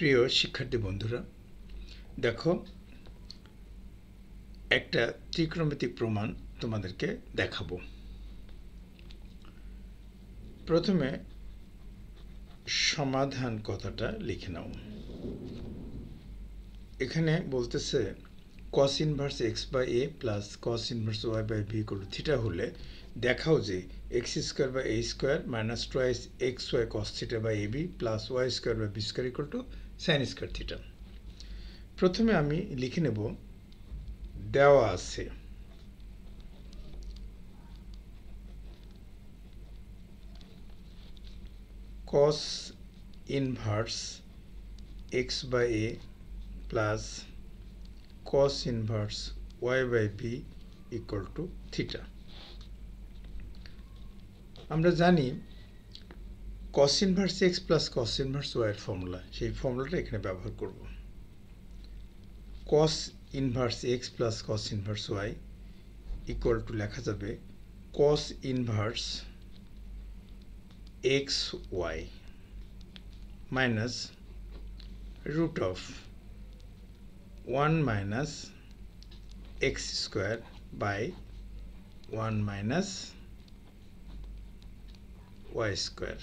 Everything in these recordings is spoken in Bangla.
প্রিয় শিক্ষার্থী বন্ধুরা, দেখো একটা ত্রিকোণমিতিক প্রমাণ তোমাদেরকে দেখাবো। প্রথমে সমাধান কথাটা লিখে নাও। এখানে বলতেছে cos inverse x by a plus cos inverse y by b equal to theta হলে দেখাও যে x square by a square minus twice xy cos theta by ab plus y square by b square equal to sin square theta. প্রথমে আমি লিখে নেব দেওয়া আছে cos inverse x by a plus cos inverse y by b equal to theta. আমরা জানি cos inverse x plus cos inverse y এর ফর্মুলা, সেই ফর্মুলাটা এখানে ব্যবহার করব। cos inverse x plus cos inverse y equal to লেখা যাবে cos inverse xy minus root of 1 minus x square by 1 minus y square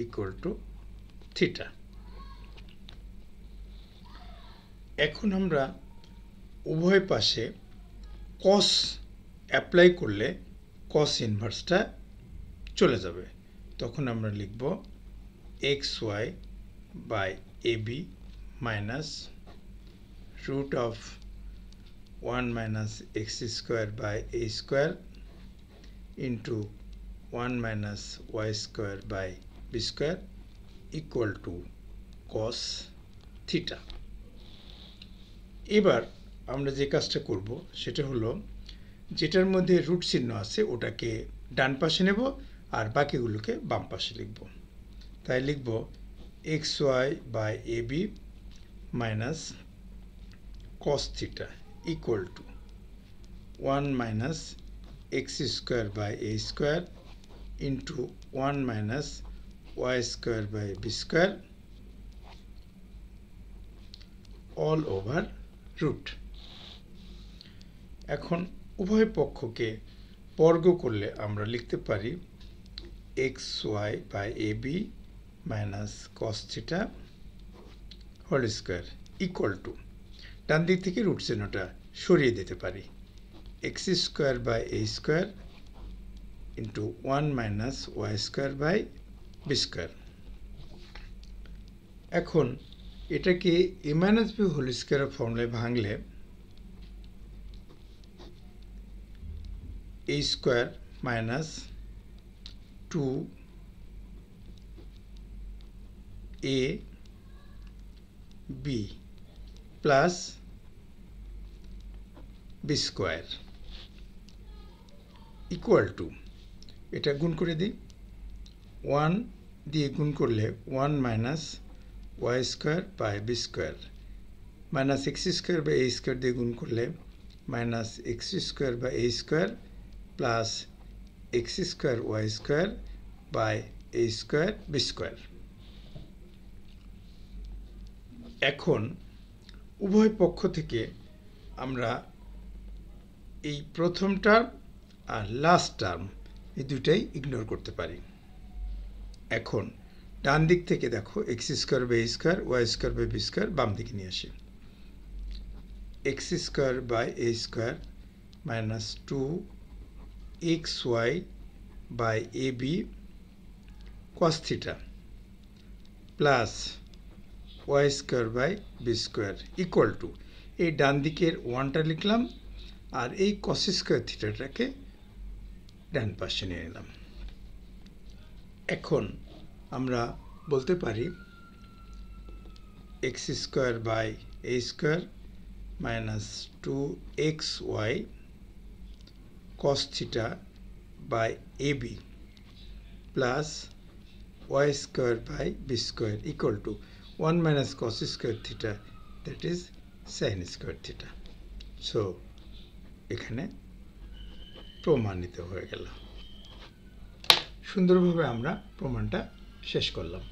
equal to theta। এখন আমরা উভয় পাশে cos অ্যাপ্লাই করলে cos ইনভার্সটা চলে যাবে, তখন আমরা লিখব xy by ab minus root of 1 minus x square by a square into 1 minus y square by b square equal to cos theta। এবার আমরা যে কাজটা করব সেটা হলো যেটার মধ্যে রুট চিহ্ন আছে ওটাকে ডান পাশে নেব আর বাকিগুলোকে বাম পাশে লিখব। তাই লিখব xy by ab minus cos theta equal to 1 minus x square by a square into 1 minus y square by b square all over root। এখন উভয় পক্ষকে বর্গ করলে আমরা লিখতে পারি xy by ab minus cos theta whole square equal to, ডান দিক থেকে রুট চিহ্নটা সরিয়ে দিতে পারি, x square by a square into 1 minus y square by b square। এখন এটাকে a minus b whole square ফর্মুলায় ভাঙলে a square minus 2ab plus b square equal to, এটা গুণ করে দিই, 1 দিয়ে গুণ করলে 1 minus y square by b square minus x square by a square দিয়ে গুণ করলে minus x square by a square plus x square y square by a square b square। এখন উভয় পক্ষ থেকে আমরা এই প্রথম টার্ম আর লাস্ট টার্ম এই দুটাই ইগনোর করতে পারি। এখন ডান দিক থেকে দেখো x square by a square y square by b square বাম দিকে নিয়ে আসি, x square by a square minus 2xy by ab cos theta plus y square by b square equal to, এই ডান দিকের ওয়ানটা লিখলাম আর এই cos স্কয়ার থিটাটাকে ডান পাশে নিয়ে নিলাম। এখন আমরা বলতে পারি x square by a square minus 2xy cos theta by ab plus y square by b square equal to 1 minus cos square theta, that is sin square theta. So এখানে প্রমাণিত হয়ে গেল। সুন্দরভাবে আমরা প্রমাণটা শেষ করলাম।